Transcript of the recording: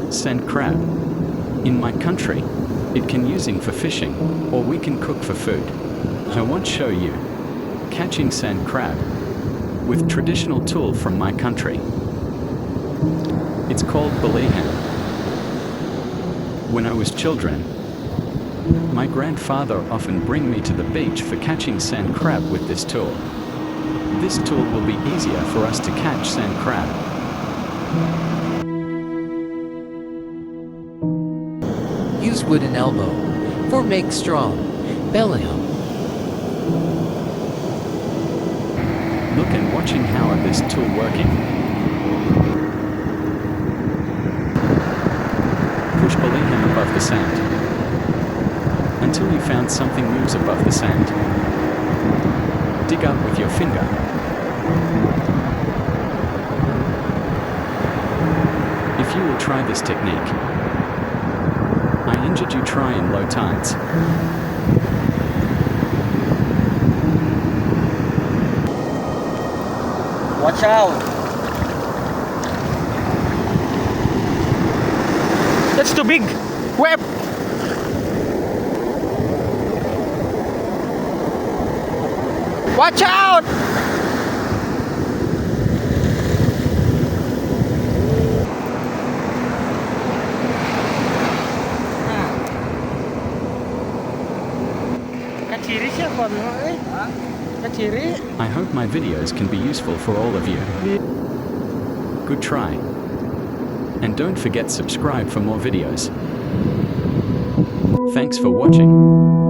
Sand crab. In my country, it can using for fishing, or we can cook for food. I want to show you catching sand crab with traditional tool from my country. It's called balihan. When I was children, my grandfather often bring me to the beach for catching sand crab with this tool. This tool will be easier for us to catch sand crab. Use wooden elbow for make strong. Balihan. Look and watching how are this tool working. Push balihan above the sand until you found something moves above the sand. Dig up with your finger. If you will try this technique, I injured you try in low tides. Watch out! That's too big! Web! Watch out! Kaciri siapa mo? Kaciri? I hope my videos can be useful for all of you. Good try. And don't forget subscribe for more videos. Thanks for watching.